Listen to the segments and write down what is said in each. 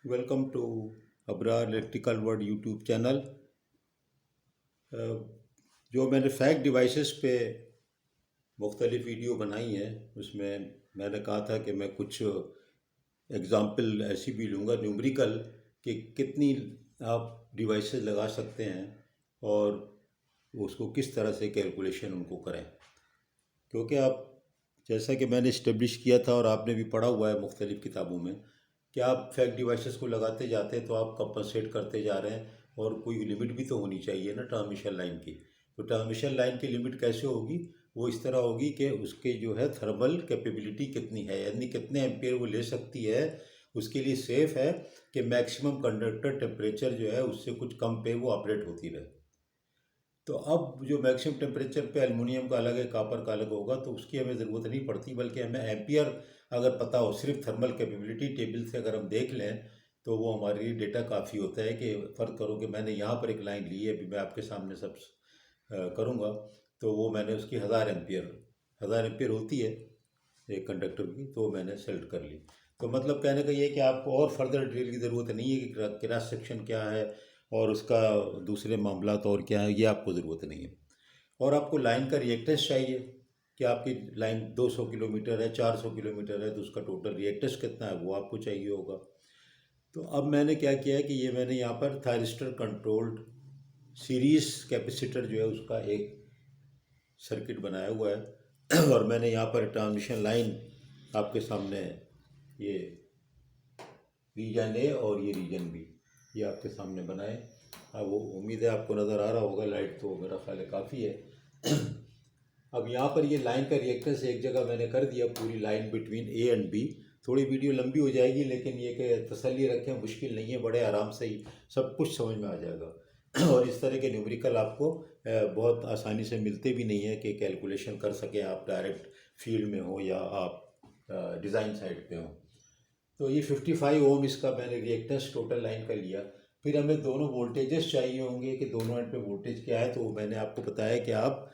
Welcome to Abrar electrical world YouTube channel. जो मैंने fact devices पे मुख्तलिफ वीडियो बनाई हैं उसमें मैंने कहा था कि मैं कुछ एग्ज़ाम्पल ऐसी भी लूँगा न्यूमरिकल कि कितनी आप डिवाइसेस लगा सकते हैं और उसको किस तरह से कैलकुलेशन उनको करें। क्योंकि आप जैसा कि मैंने इस्टेब्लिश किया था और आपने भी पढ़ा हुआ है मुख्तलिफ़ किताबों में कि आप फैक्ट डिवाइसेस को लगाते जाते हैं तो आप कंपनसेट करते जा रहे हैं और कोई लिमिट भी तो होनी चाहिए ना ट्रांसमिशन लाइन की। तो ट्रांसमिशन लाइन की लिमिट कैसे होगी? वो इस तरह होगी कि उसके जो है थर्मल कैपेबिलिटी कितनी है, यानी कितने एम्पियर वो ले सकती है। उसके लिए सेफ़ है कि मैक्सिमम कंडक्टर टेम्परेचर जो है उससे कुछ कम पे वो ऑपरेट होती रहे। तो अब जो मैक्सिमम टेम्परेचर पे एल्युमिनियम का अलग है, कॉपर का अलग होगा, तो उसकी हमें ज़रूरत नहीं पड़ती, बल्कि हमें एम्पियर अगर पता हो, सिर्फ थर्मल कैपेबिलिटी टेबल से अगर हम देख लें तो वो हमारे लिए डेटा काफ़ी होता है। कि फ़र्क करो कि मैंने यहाँ पर एक लाइन ली है, अभी मैं आपके सामने सब करूँगा, तो वो मैंने उसकी 1000 एम्पियर होती है एक कंडक्टर की, तो मैंने सेलेक्ट कर ली। तो मतलब कहने का ये है कि आपको और फर्दर डिटेल की ज़रूरत नहीं है कि क्रॉस सेक्शन क्या है और उसका दूसरे मामला तो और क्या है, ये आपको ज़रूरत नहीं है। और आपको लाइन का रिएक्टेंस चाहिए कि आपकी लाइन 200 किलोमीटर है, 400 किलोमीटर है, तो उसका टोटल रिएक्टेंस कितना है वो आपको चाहिए होगा। तो अब मैंने क्या किया है कि ये मैंने यहाँ पर थायरिस्टर कंट्रोल्ड सीरीज़ कैपेसिटर जो है उसका एक सर्किट बनाया हुआ है और मैंने यहाँ पर ट्रांसमिशन लाइन आपके सामने ये रीजन ए और ये रीजन बी ये आपके सामने बनाए। अब वो उम्मीद है आपको नज़र आ रहा होगा, लाइट तो मेरा ख्याल है काफ़ी है। अब यहाँ पर ये लाइन का रिएक्टेंस एक जगह मैंने कर दिया, पूरी line between A and B. थोड़ी वीडियो लंबी हो जाएगी, लेकिन ये कि तसल्ली रखें, मुश्किल नहीं है, बड़े आराम से ही सब कुछ समझ में आ जाएगा। और इस तरह के न्यूमेरिकल आपको बहुत आसानी से मिलते भी नहीं है कि कैलकुलेशन कर सकें आप डायरेक्ट फील्ड में हो या आप डिज़ाइन साइड पे हो। तो ये 55 ओम इसका मैंने रिएक्टेंस टोटल लाइन का लिया। फिर हमें दोनों वोल्टेजेस चाहिए होंगे कि दोनों एंड पे वोल्टेज क्या है, तो मैंने आपको बताया कि आप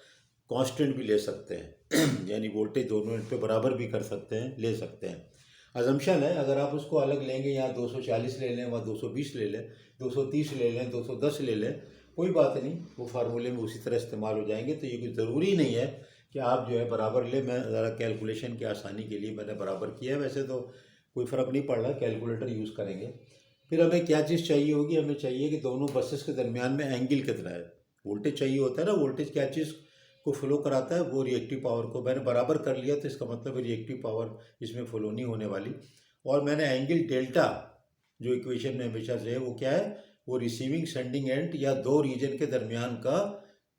कांस्टेंट भी ले सकते हैं यानी वोल्टेज दोनों एंड पे बराबर भी कर सकते हैं, ले सकते हैं। अजम्पशन है, अगर आप उसको अलग लेंगे, यहाँ 240 ले लें, वहाँ 220 ले लें, 230 ले लें, 210 ले लें, कोई बात नहीं, वो फार्मूले में उसी तरह इस्तेमाल हो जाएंगे। तो ये कोई ज़रूरी नहीं है कि आप जो है बराबर ले। मैं ज़रा कैलकुलेशन की आसानी के लिए मैंने बराबर किया है, वैसे तो कोई फ़र्क नहीं पड़ रहा, कैलकुलेटर यूज़ करेंगे। फिर हमें क्या चीज़ चाहिए होगी? हमें चाहिए कि दोनों बसेस के दरमियान में एंगल कितना है। वोल्टेज चाहिए होता है ना, वोल्टेज क्या चीज़ को फ्लो कराता है? वो रिएक्टिव पावर को। मैंने बराबर कर लिया तो इसका मतलब रिएक्टिव पावर इसमें फ्लो नहीं होने वाली। और मैंने एंगल डेल्टा जो इक्वेशन में हमेशा से है वो क्या है? वो रिसीविंग सेंडिंग एंड या दो रीजन के दरमियान का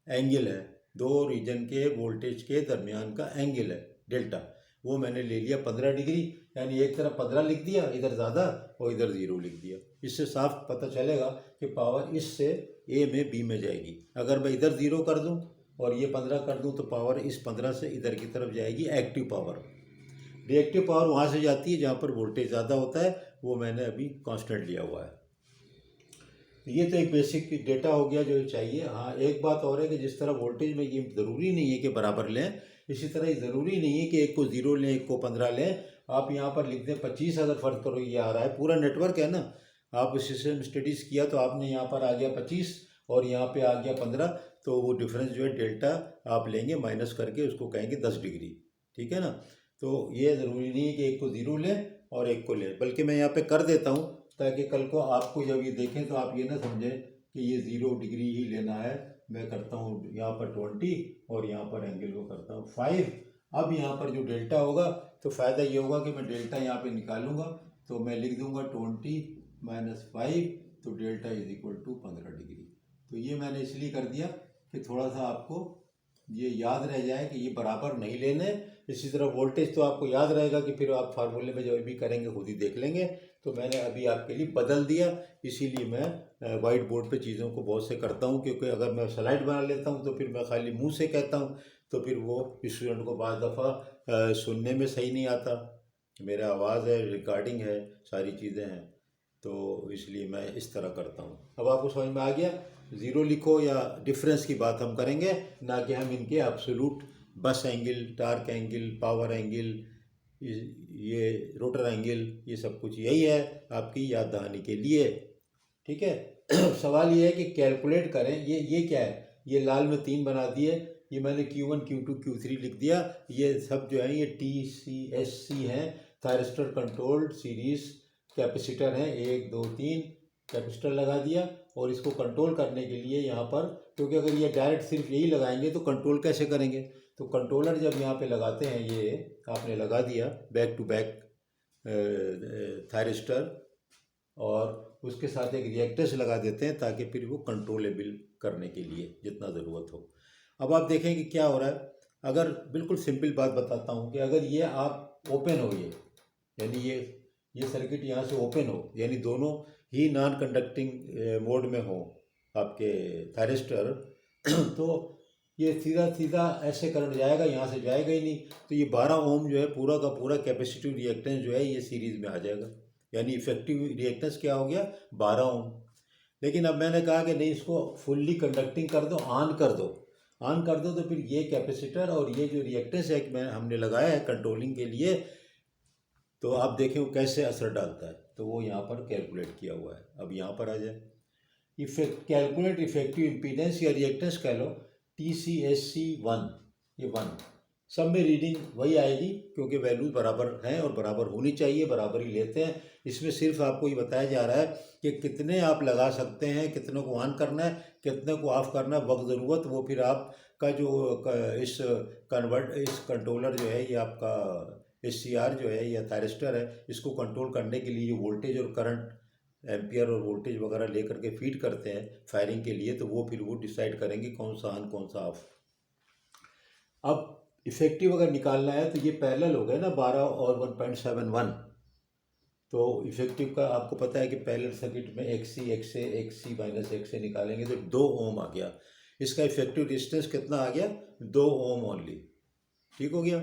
एंगल है, दो रीजन के वोल्टेज के दरमियान का एंगल है डेल्टा। वो मैंने ले लिया 15 डिग्री, यानी एक तरफ 15 लिख दिया, इधर ज़्यादा और इधर 0 लिख दिया। इससे साफ पता चलेगा कि पावर इससे ए में बी में जाएगी। अगर मैं इधर 0 कर दूं और ये 15 कर दूं तो पावर इस 15 से इधर की तरफ जाएगी, एक्टिव पावर। रिएक्टिव पावर वहाँ से जाती है जहाँ पर वोल्टेज ज़्यादा होता है, वो मैंने अभी कांस्टेंट लिया हुआ है। तो ये तो एक बेसिक डेटा हो गया जो चाहिए। हाँ, एक बात और है कि जिस तरह वोल्टेज में ये ज़रूरी नहीं है कि बराबर लें, इसी तरह ये ज़रूरी नहीं है कि एक को 0 लें, एक को 15 लें। आप यहाँ पर लिख दें 25, अगर फ़र्क करो ये आ रहा है, पूरा नेटवर्क है ना। आप सिस्टम स्टडीज़ किया तो आपने यहाँ पर आ गया 25 और यहाँ पे आ गया 15, तो वो डिफरेंस जो है डेल्टा आप लेंगे माइनस करके, उसको कहेंगे 10 डिग्री। ठीक है ना। तो ये ज़रूरी नहीं है कि एक को 0 लें और एक को लें, बल्कि मैं यहाँ पे कर देता हूँ ताकि कल को आपको जब ये देखें तो आप ये ना समझें कि ये 0 डिग्री ही लेना है। मैं करता हूँ यहाँ पर 20 और यहाँ पर एंगल को करता हूँ 5। अब यहाँ पर जो डेल्टा होगा तो फ़ायदा ये होगा कि मैं डेल्टा यहाँ पे निकालूंगा, तो मैं लिख दूंगा 20 - 5, तो delta is equal to 15 degree. तो ये मैंने इसलिए कर दिया कि थोड़ा सा आपको ये याद रह जाए कि ये बराबर नहीं लेने। इसी तरह वोल्टेज तो आपको याद रहेगा कि फिर आप फार्मूले में जब भी करेंगे खुद ही देख लेंगे। तो मैंने अभी आपके लिए बदल दिया, इसीलिए मैं वाइट बोर्ड पे चीज़ों को बहुत से करता हूँ, क्योंकि अगर मैं स्लाइड बना लेता हूँ तो फिर मैं खाली मुंह से कहता हूँ तो फिर वो स्टूडेंट को बाद दफ़ा सुनने में सही नहीं आता। मेरा आवाज़ है, रिकॉर्डिंग है, सारी चीज़ें हैं, तो इसलिए मैं इस तरह करता हूँ। अब आपको समझ में आ गया? 0 लिखो या डिफरेंस की बात हम करेंगे, ना कि हम इनके एब्सोल्यूट बस angle, torque angle, power angle, ये रोटर एंगल, ये सब कुछ यही है आपकी याद दहानी के लिए। ठीक है। सवाल ये है कि कैलकुलेट करें, ये क्या है, ये लाल में 3 बना दिए, ये मैंने Q1 Q2 Q3 लिख दिया। ये सब जो है ये TCSC हैं, थायरिस्टर कंट्रोल्ड सीरीज कैपेसिटर हैं, 1 2 3 कैपेसिटर लगा दिया। और इसको कंट्रोल करने के लिए यहाँ पर, क्योंकि अगर ये डायरेक्ट सिर्फ यही लगाएंगे तो कंट्रोल कैसे करेंगे, तो कंट्रोलर जब यहाँ पे लगाते हैं, ये आपने लगा दिया बैक टू बैक थायरिस्टर, और उसके साथ एक रिएक्टर्स लगा देते हैं ताकि फिर वो कंट्रोलेबल करने के लिए जितना ज़रूरत हो। अब आप देखें कि क्या हो रहा है। अगर बिल्कुल सिंपल बात बताता हूँ कि अगर ये आप ओपन हो, ये यानी ये सर्किट यहाँ से ओपन हो, यानी दोनों ही नॉन कंडक्टिंग मोड में हो आपके थायरिस्टर, तो ये सीधा सीधा ऐसे करंट जाएगा, यहाँ से जाएगा ही नहीं। तो ये 12 ओम जो है पूरा का पूरा कैपेसिटिव रिएक्टेंस जो है ये सीरीज़ में आ जाएगा, यानी इफेक्टिव रिएक्टेंस क्या हो गया, 12 ओम। लेकिन अब मैंने कहा कि नहीं, इसको फुल्ली कंडक्टिंग कर दो, ऑन कर दो। ऑन कर दो तो फिर ये कैपेसिटर और ये जो रिएक्टेंस है मैं हमने लगाया है कंट्रोलिंग के लिए, तो आप देखें वो कैसे असर डालता है। तो वो यहाँ पर कैलकुलेट किया हुआ है। अब यहाँ पर आ जाए, कैलकुलेट इफेक्टिव इम्पीडेंस या रिएक्टेंस कह लो, TCSC1, ये 1, सब में रीडिंग वही आएगी क्योंकि वैल्यूज बराबर हैं और बराबर होनी चाहिए, बराबर ही लेते हैं। इसमें सिर्फ आपको ये बताया जा रहा है कि कितने आप लगा सकते हैं, कितने को ऑन करना है, कितने को ऑफ करना है वक्त ज़रूरत। वो फिर आपका जो इस कंट्रोलर जो है, ये आपका SCR जो है या थायरिस्टर है, इसको कंट्रोल करने के लिए वोल्टेज और करंट, एम्पियर और वोल्टेज वगैरह लेकर के फीड करते हैं फायरिंग के लिए, तो वो फिर वो डिसाइड करेंगे कौन सा ऑन कौन सा ऑफ। अब इफेक्टिव अगर निकालना है तो ये पैरेलल हो गए ना, 12 और 1.71। तो इफेक्टिव का आपको पता है कि पैरेलल सर्किट में XC माइनस XA निकालेंगे तो 2 ओम आ गया। इसका इफेक्टिव रेजिस्टेंस कितना आ गया, 2 ओम ओनली। ठीक हो गया,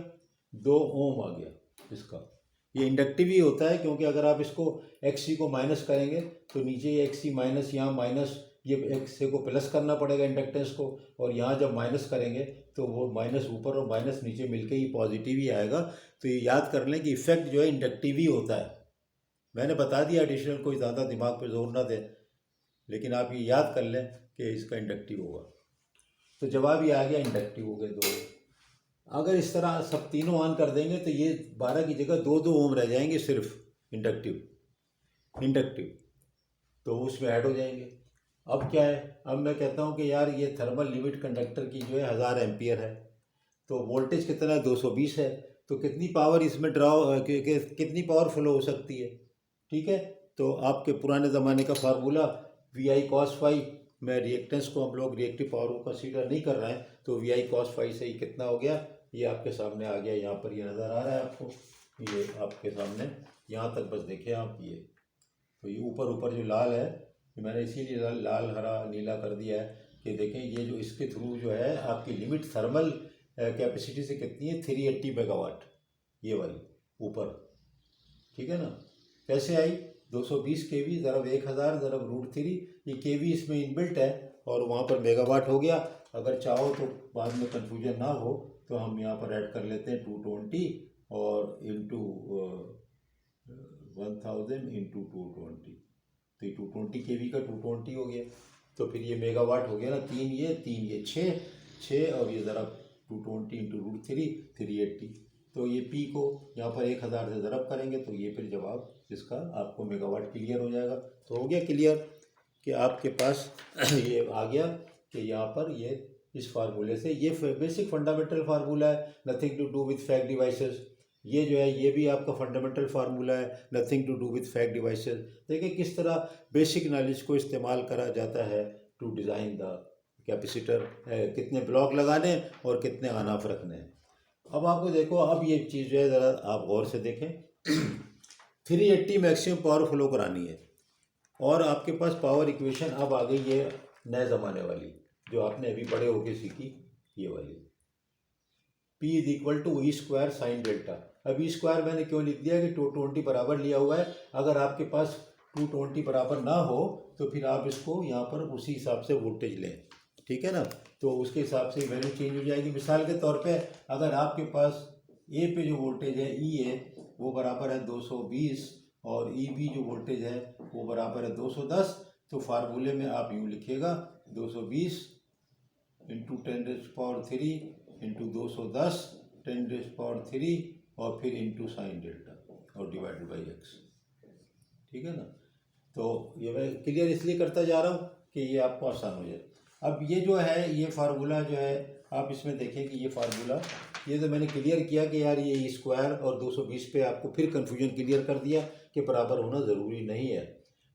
2 ओम आ गया इसका। ये इंडक्टिव ही होता है क्योंकि अगर आप इसको XC को माइनस करेंगे तो नीचे ये XC माइनस, यहाँ माइनस, ये XA को प्लस करना पड़ेगा इंडक्टेंस को, और यहाँ जब माइनस करेंगे तो वो माइनस ऊपर और माइनस नीचे मिलके ही पॉजिटिव ही आएगा। तो ये याद कर लें कि इफेक्ट जो है इंडक्टिव ही होता है। मैंने बता दिया एडिशनल, कोई ज़्यादा दिमाग पे जोर ना दें, लेकिन आप ये याद कर लें कि इसका इंडक्टिव होगा। तो जवाब ये आ गया, इंडक्टिव हो गए 2। अगर इस तरह सब तीनों ऑन कर देंगे तो ये 12 की जगह 2 ओम रह जाएंगे सिर्फ इंडक्टिव, तो उसमें ऐड हो जाएंगे। अब क्या है, अब मैं कहता हूँ कि यार ये थर्मल लिमिट कंडक्टर की जो है 1000 एम्पियर है, तो वोल्टेज कितना है, 220 है, तो कितनी पावर इसमें कितनी पावर फ्लो हो सकती है। ठीक है, तो आपके पुराने ज़माने का फार्मूला VI cos फाई, मैं रिएक्टेंस को हम लोग रिएक्टिव पावर को कंसीडर नहीं कर रहे हैं, तो VI cos फाई से ही कितना हो गया, ये आपके सामने आ गया। यहाँ पर ये नज़र आ रहा है आपको, ये आपके सामने, यहाँ तक बस देखें आप ये। तो ये ऊपर जो लाल है, ये मैंने इसीलिए लाल हरा नीला कर दिया है कि देखें ये जो इसके थ्रू जो है आपकी लिमिट थर्मल कैपेसिटी से कितनी है, 380 मेगावाट, ये वाली ऊपर। ठीक है ना, कैसे आई, 220 kV ज़रब 1000 ज़रब √3, ये kV इसमें इनबिल्ट है और वहाँ पर मेगावाट हो गया। अगर चाहो तो बाद में कन्फ्यूजन ना हो तो हम यहाँ पर ऐड कर लेते हैं 220 और इंटू 1000 इंटू 220, तो ये 220 kV का 220 हो गया, तो फिर ये मेगावाट हो गया ना, 3 ये 6 और ये ज़रा 220 इंटू √3 380। तो ये P को यहाँ पर 1000 से ज़रब करेंगे तो ये फिर जवाब इसका आपको मेगावाट क्लियर हो जाएगा। तो हो गया क्लियर कि आपके पास ये आ गया कि यहाँ पर ये इस फार्मूले से, ये बेसिक फंडामेंटल फार्मूला है, nothing to do with FACTS devices. ये जो है ये भी आपका फंडामेंटल फार्मूला है, nothing to do with FACTS devices. देखिए किस तरह बेसिक नॉलेज को इस्तेमाल करा जाता है टू डिज़ाइन द कैपेसिटर, कितने ब्लॉक लगाने और कितने ऑन ऑफ रखने हैं। अब आपको देखो, अब ये चीज़ जो है ज़रा आप गौर से देखें, 380 मैक्सिमम पावर फ्लो करानी है और आपके पास पावर इक्वेशन अब आ गई है नए ज़माने वाली जो आपने अभी बड़े होके सीखी, ये वाली, P is equal to E² sine delta. अब E² मैंने क्यों लिख दिया कि 220 बराबर लिया हुआ है। अगर आपके पास 220 बराबर ना हो तो फिर आप इसको यहाँ पर उसी हिसाब से वोल्टेज लें, ठीक है ना, तो उसके हिसाब से वैल्यू चेंज हो जाएगी। मिसाल के तौर पे अगर आपके पास ए पे जो वोल्टेज है ई है वो बराबर है 220 और ई बी जो वोल्टेज है वो बराबर है 210। तो फार्मूले में आप यूँ लिखिएगा 220 इंटू 10⁻³ इंटू 210 10⁻³ और फिर इंटू साइन डेल्टा और डिवाइडेड बाई एक्स। ठीक है ना। तो ये मैं क्लियर इसलिए करता जा रहा हूँ कि ये आपको आसान हो जाए। अब ये जो है ये फार्मूला जो है आप इसमें देखें कि ये फार्मूला ये तो मैंने क्लियर किया कि यार ये स्क्वायर और 220 पे आपको फिर कन्फ्यूजन क्लियर कर दिया कि बराबर होना ज़रूरी नहीं है।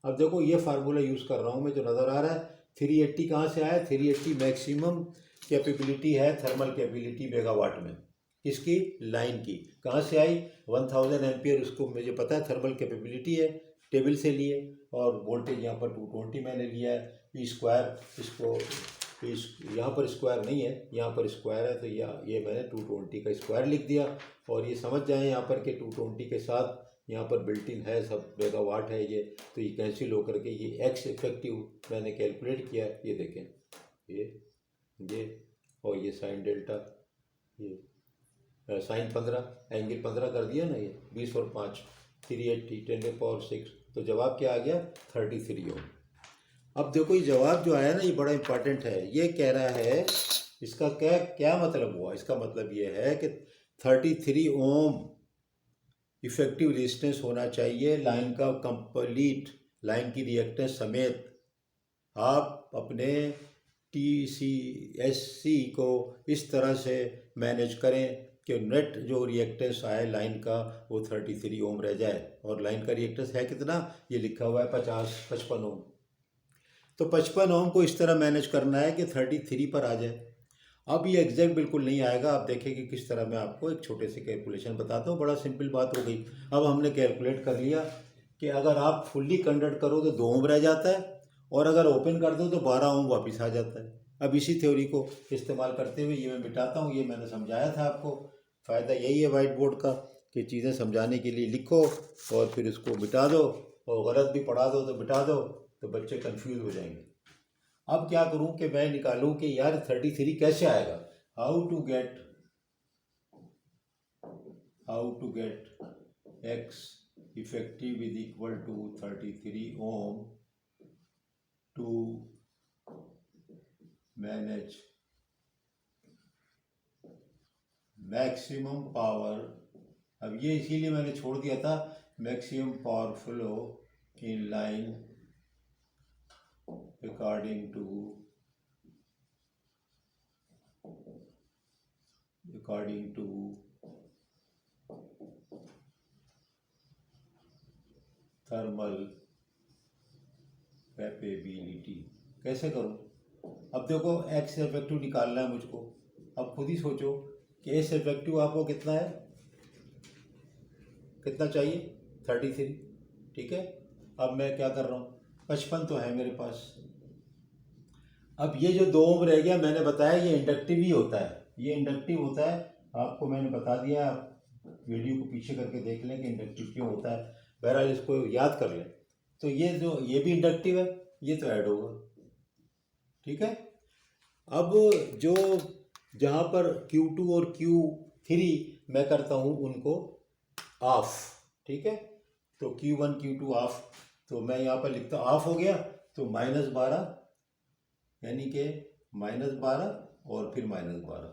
अब देखो ये फार्मूला यूज़ कर रहा हूँ मैं जो नज़र आ रहा है 380 कहाँ से आया 380 मैक्सिमम कैपेबिलिटी है थर्मल कैपेबिलिटी मेगावाट में किसकी लाइन की कहाँ से आई 1000 एम्पियर उसको मुझे पता है थर्मल कैपेबिलिटी है टेबल से लिए और वोल्टेज यहाँ पर 220 मैंने लिया है ई स्क्वायर इसको यहाँ पर स्क्वायर नहीं है यहाँ पर स्क्वायर है तो ये मैंने 220 का स्क्वायर लिख दिया और ये समझ जाएं यहाँ पर कि 220 के साथ यहाँ पर बिल्ट इन है सब मेगावाट है ये तो ये कैंसिल होकर के ये एक्स इफेक्टिव मैंने कैलकुलेट किया ये देखें ये और ये साइन डेल्टा ये साइन 15 एंगल 15 कर दिया ना ये 20 और 5 380 10⁻⁶ तो जवाब क्या आ गया 33 ओम। अब देखो ये जवाब जो आया ना ये बड़ा इंपॉर्टेंट है। ये कह रहा है इसका क्या मतलब हुआ इसका मतलब ये है कि 33 ओम इफेक्टिव रेजिस्टेंस होना चाहिए लाइन का कंप्लीट लाइन की रिएक्टेंस समेत। आप अपने TCSC को इस तरह से मैनेज करें कि नेट जो रिएक्टेंस आए लाइन का वो 33 ओम रह जाए और लाइन का रिएक्टेंस है कितना ये लिखा हुआ है 55 ओम। तो 55 ओम को इस तरह मैनेज करना है कि 33 पर आ जाए। अब ये एग्जैक्ट बिल्कुल नहीं आएगा आप देखें कि किस तरह मैं आपको एक छोटे से कैलकुलेशन बताता हूँ। बड़ा सिंपल बात हो गई। अब हमने कैलकुलेट कर लिया कि अगर आप फुल्ली कंडक्ट करो तो 2 ओम रह जाता है और अगर ओपन कर दो तो 12 ओम वापस आ जाता है। अब इसी थ्योरी को इस्तेमाल करते हुए ये मैं मिटाता हूँ। ये मैंने समझाया था आपको। फ़ायदा यही है वाइट बोर्ड का कि चीज़ें समझाने के लिए लिखो और फिर उसको मिटा दो और गलत भी पढ़ा दो तो मिटा दो तो बच्चे कंफ्यूज हो जाएंगे। अब क्या करूं कि मैं निकालूं कि यार 33 कैसे आएगा। How to get x effective is equal to 33 ohm to manage maximum power. अब ये इसीलिए मैंने छोड़ दिया था maximum power flow in line according to thermal capability। कैसे करूं। अब देखो एक्स इफेक्टिव निकालना है मुझको। अब खुद ही सोचो कि एस इफेक्टिव आपको कितना है कितना चाहिए 33 ठीक है। अब मैं क्या कर रहा हूँ 55 तो है मेरे पास। अब ये जो 2 ओम रह गया मैंने बताया ये इंडक्टिव ही होता है। ये इंडक्टिव होता है आपको मैंने बता दिया। आप वीडियो को पीछे करके देख लें कि इंडक्टिव क्यों होता है। बहरहाल इसको याद कर लें। तो ये भी इंडक्टिव है ये तो ऐड होगा ठीक है। अब जो जहाँ पर Q2 और Q3 मैं करता हूँ उनको ऑफ ठीक है। तो Q1 Q2 ऑफ तो मैं यहाँ पर लिखता ऑफ हो गया तो -12 यानी कि -12 और फिर -12।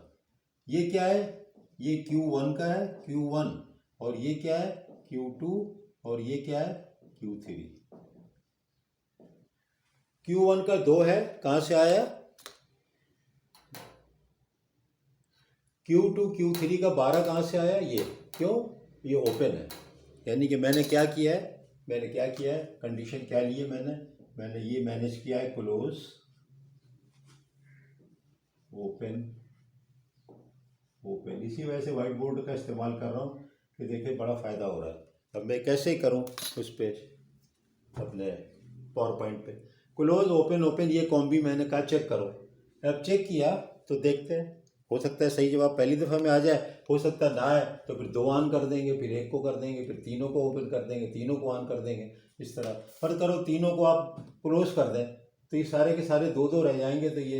ये क्या है ये Q1 का है Q1 और ये क्या है Q2 और ये क्या है Q3। Q1 का 2 है कहाँ से आया Q2 Q3 का 12 कहाँ से आया ये क्यों ये ओपन है। यानी कि मैंने क्या किया है कंडीशन क्या ली है मैंने ये मैनेज किया है क्लोज ओपन। इसी वजह से वाइट बोर्ड का इस्तेमाल कर रहा हूँ कि देखिए बड़ा फ़ायदा हो रहा है। अब मैं कैसे करूँ उस पर अपने पावर पॉइंट पे क्लोज ओपन ये कॉम्बी मैंने कहा चेक करो। अब चेक किया तो देखते हैं हो सकता है सही जवाब पहली दफ़ा में आ जाए हो सकता है ना आए तो फिर 2 ऑन कर देंगे फिर 1 को कर देंगे फिर तीनों को ओपन कर देंगे तीनों को ऑन कर देंगे। इस तरह पर करो तीनों को आप क्लोज कर दें तो ये सारे के सारे 2 रह जाएंगे तो ये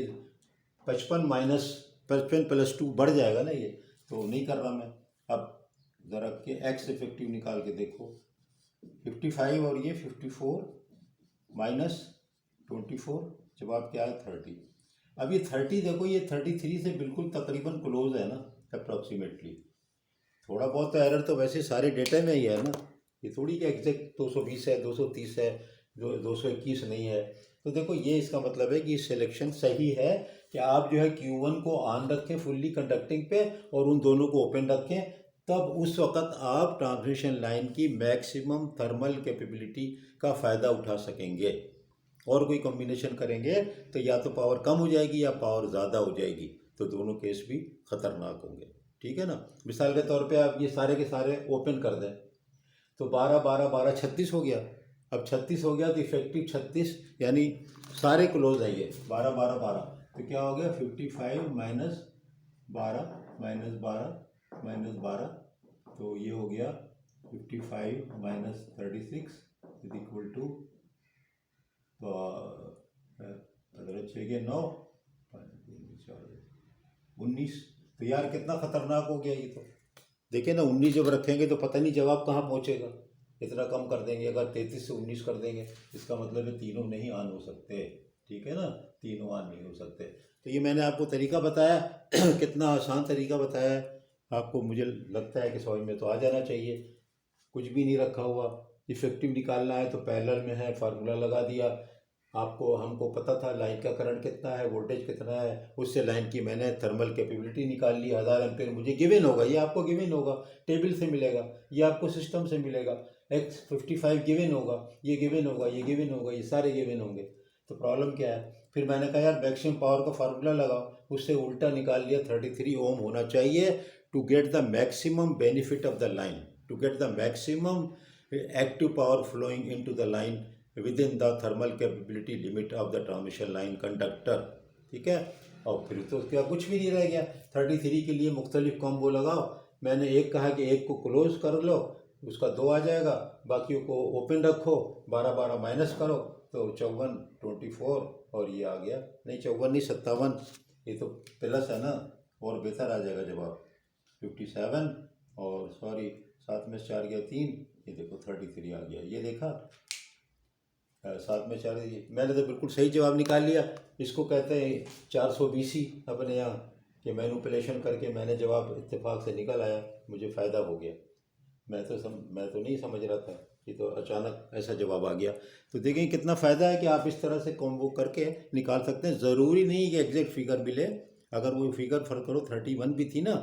55 - 55 + 2 बढ़ जाएगा ना ये तो नहीं कर रहा मैं। अब ज़रा के एक्स इफेक्टिव निकाल के देखो, 55 और ये 54 माइनस 24, जवाब क्या है 30। अब ये 30 देखो, ये 33 से बिल्कुल तकरीबन क्लोज है ना, अप्रॉक्सीमेटली। थोड़ा बहुत तो एरर तो वैसे सारे डेटा में ही है ना, ये थोड़ी कि एग्जैक्ट 220 है, 230 है, 221 नहीं है। तो देखो ये इसका मतलब है कि सिलेक्शन सही है कि आप जो है Q1 को ऑन रखें फुल्ली कंडक्टिंग पे और उन दोनों को ओपन रखें, तब उस वक्त आप ट्रांसमिशन लाइन की मैक्सिमम थर्मल कैपेबिलिटी का फ़ायदा उठा सकेंगे। और कोई कॉम्बिनेशन करेंगे तो या तो पावर कम हो जाएगी या पावर ज़्यादा हो जाएगी, तो दोनों केस भी ख़तरनाक होंगे। ठीक है ना। मिसाल के तौर पे आप ये सारे के सारे ओपन कर दें तो 12 12 12 36 हो गया। अब 36 हो गया तो इफेक्टिव 36, यानी सारे क्लोज है ये 12 12 12, तो क्या हो गया 55 माइनस 12 माइनस 12 माइनस 12, तो ये हो गया 55 माइनस 36 इज इक्वल टू, तो अगर छः 9 19। तो यार कितना खतरनाक हो गया ये तो। देखिए ना 19 जब रखेंगे तो पता नहीं जवाब कहाँ पहुँचेगा। इतना कम कर देंगे, अगर 33 से 19 कर देंगे, इसका मतलब है तीनों नहीं ऑन हो सकते। ठीक है ना, तीनों ऑन नहीं हो सकते। तो ये मैंने आपको तरीका बताया कितना आसान तरीका बताया है आपको, मुझे लगता है कि समझ में तो आ जाना चाहिए। कुछ भी नहीं रखा हुआ, इफेक्टिव निकालना है तो पैरेलल में है, फार्मूला लगा दिया। आपको हमको पता था लाइन का करंट कितना है, वोल्टेज कितना है, उससे लाइन की मैंने थर्मल कैपेबिलिटी निकाल ली। 1000 एम्पेयर मुझे गिवन होगा, ये आपको गिवन होगा, टेबल से मिलेगा, ये आपको सिस्टम से मिलेगा। X55 गिवन होगा, ये गिवन होगा, ये गिवन होगा, ये सारे गिवन होंगे। तो प्रॉब्लम क्या है, फिर मैंने कहा यार मैक्सिमम पावर का फार्मूला लगाओ, उससे उल्टा निकाल लिया। 33 ओम होना चाहिए to get the maximum benefit of the line, to get the maximum active power flowing into the line within the thermal capability limit of the transmission line conductor. ठीक है, और फिर तो क्या कुछ भी नहीं रह गया। 33 के लिए मुख्तलिफ कॉम्बो लगाओ। मैंने एक कहा कि एक को क्लोज कर लो, उसका 2 आ जाएगा, बाकियों को ओपन रखो, 12 12 माइनस करो तो 54 24, और ये आ गया, नहीं 54 नहीं 57, ये तो प्लस है ना, और बेहतर आ जाएगा जवाब 57, और सॉरी 7 में 4 गया 3, ये देखो 33 आ गया। ये देखा 7 में 4, मैंने तो बिल्कुल सही जवाब निकाल लिया। इसको कहते हैं 420 अपने यहाँ कि मैनिपुलेशन करके मैंने जवाब इत्तेफाक से निकल आया, मुझे फ़ायदा हो गया। मैं तो नहीं समझ रहा था, ये तो अचानक ऐसा जवाब आ गया। तो देखें कितना फ़ायदा है कि आप इस तरह से कॉम्बो करके निकाल सकते हैं। ज़रूरी नहीं कि एग्जैक्ट फिगर मिले। अगर वो फिगर फर्क करो 31 भी थी ना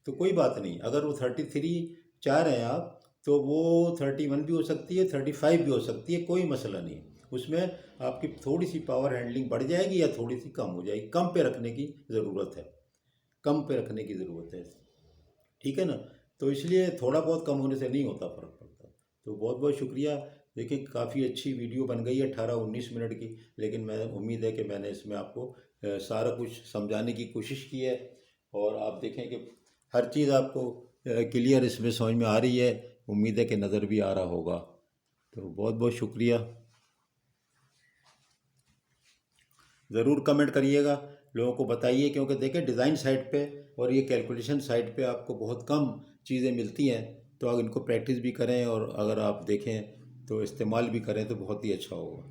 तो कोई बात नहीं, अगर वो 33 चाह रहे हैं आप तो वो 31 भी हो सकती है, 35 भी हो सकती है, कोई मसला नहीं। उसमें आपकी थोड़ी सी पावर हैंडलिंग बढ़ जाएगी या थोड़ी सी कम हो जाएगी, कम पे रखने की ज़रूरत है, कम पे रखने की ज़रूरत है। ठीक है ना, तो इसलिए थोड़ा बहुत कम होने से नहीं होता, फ़र्क पड़ता। तो बहुत बहुत शुक्रिया। देखिए काफ़ी अच्छी वीडियो बन गई है 18-19 मिनट की, लेकिन मैं उम्मीद है कि मैंने इसमें आपको सारा कुछ समझाने की कोशिश की है, और आप देखें कि हर चीज़ आपको क्लियर इसमें समझ में आ रही है। उम्मीद है कि नज़र भी आ रहा होगा। तो बहुत बहुत शुक्रिया। ज़रूर कमेंट करिएगा, लोगों को बताइए, क्योंकि देखें डिज़ाइन साइट पे और ये कैलकुलेशन साइट पे आपको बहुत कम चीज़ें मिलती हैं। तो अगर इनको प्रैक्टिस भी करें और अगर आप देखें तो इस्तेमाल भी करें तो बहुत ही अच्छा होगा।